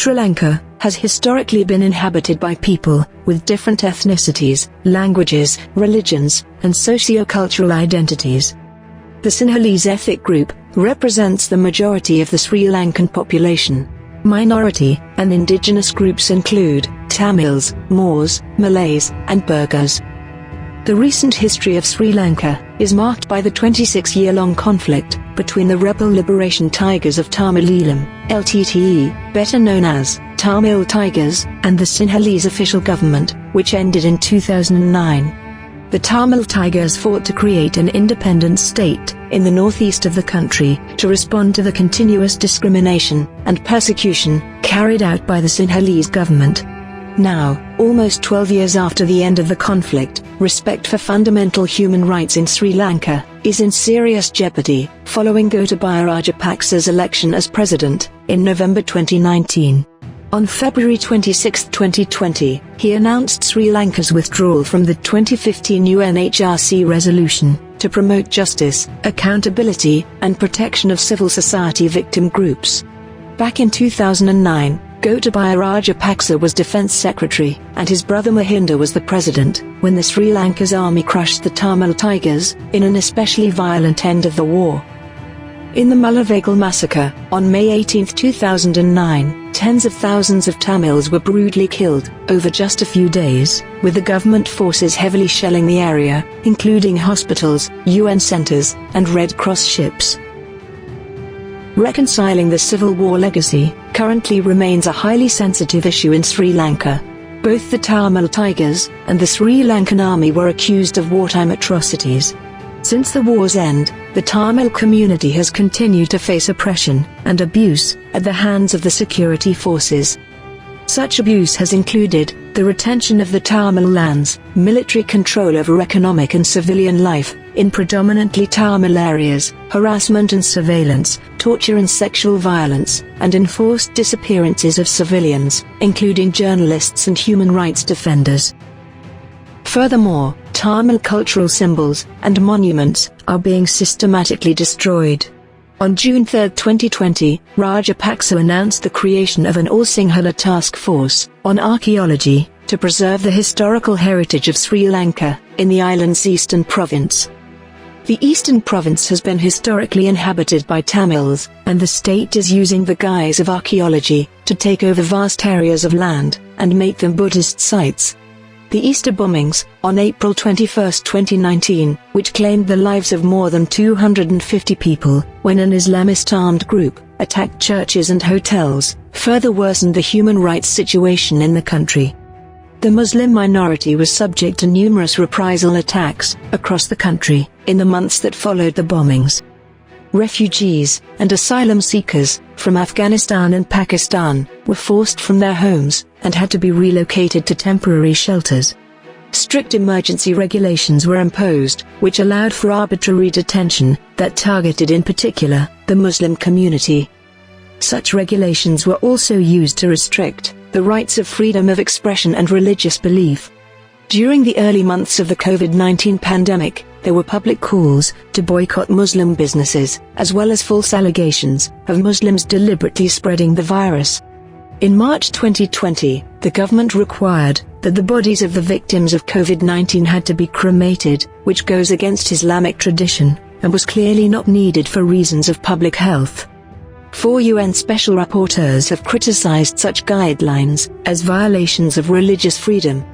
Sri Lanka has historically been inhabited by people with different ethnicities, languages, religions, and socio-cultural identities. The Sinhalese ethnic group represents the majority of the Sri Lankan population. Minority and indigenous groups include Tamils, Moors, Malays, and Burghas. The recent history of Sri Lanka is marked by the 26-year-long conflict between the rebel liberation tigers of Tamil Eelam, LTTE, better known as Tamil Tigers, and the Sinhalese official government, which ended in 2009. The Tamil Tigers fought to create an independent state in the northeast of the country to respond to the continuous discrimination and persecution carried out by the Sinhalese government. Now, almost 12 years after the end of the conflict, respect for fundamental human rights in Sri Lanka is in serious jeopardy, following Gotabaya Rajapaksa's election as president in November 2019. On February 26, 2020, he announced Sri Lanka's withdrawal from the 2015 UNHRC resolution to promote justice, accountability, and protection of civil society victim groups. Back in 2009, Gotabaya Rajapaksa was Defence Secretary, and his brother Mahinda was the president, when the Sri Lanka's army crushed the Tamil Tigers in an especially violent end of the war. In the Mullavegal massacre, on May 18, 2009, tens of thousands of Tamils were brutally killed over just a few days, with the government forces heavily shelling the area, including hospitals, UN centers, and Red Cross ships. Reconciling the Civil War legacy currently remains a highly sensitive issue in Sri Lanka. Both the Tamil Tigers and the Sri Lankan army were accused of wartime atrocities. Since the war's end, the Tamil community has continued to face oppression and abuse at the hands of the security forces. Such abuse has included the retention of the Tamil lands, military control over economic and civilian life in predominantly Tamil areas, harassment and surveillance, torture and sexual violence, and enforced disappearances of civilians, including journalists and human rights defenders. Furthermore, Tamil cultural symbols and monuments are being systematically destroyed. On June 3, 2020, Rajapaksa announced the creation of an all-Sinhala task force on archaeology to preserve the historical heritage of Sri Lanka in the island's eastern province. The eastern province has been historically inhabited by Tamils, and the state is using the guise of archaeology to take over vast areas of land and make them Buddhist sites. The Easter bombings, on April 21, 2019, which claimed the lives of more than 250 people when an Islamist armed group attacked churches and hotels, further worsened the human rights situation in the country. The Muslim minority was subject to numerous reprisal attacks across the country in the months that followed the bombings. Refugees and asylum seekers from Afghanistan and Pakistan were forced from their homes and had to be relocated to temporary shelters. Strict emergency regulations were imposed, which allowed for arbitrary detention that targeted in particular the Muslim community. Such regulations were also used to restrict the rights of freedom of expression and religious belief. During the early months of the COVID-19 pandemic, there were public calls to boycott Muslim businesses, as well as false allegations of Muslims deliberately spreading the virus. In March 2020, the government required that the bodies of the victims of COVID-19 had to be cremated, which goes against Islamic tradition, and was clearly not needed for reasons of public health. 4 UN special rapporteurs have criticized such guidelines as violations of religious freedom.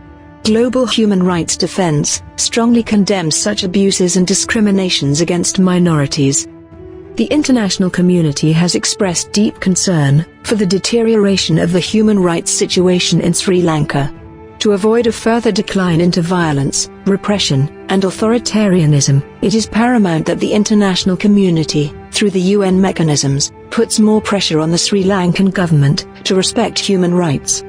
Global Human Rights Defense strongly condemns such abuses and discriminations against minorities. The international community has expressed deep concern for the deterioration of the human rights situation in Sri Lanka. To avoid a further decline into violence, repression, and authoritarianism, it is paramount that the international community, through the UN mechanisms, puts more pressure on the Sri Lankan government to respect human rights.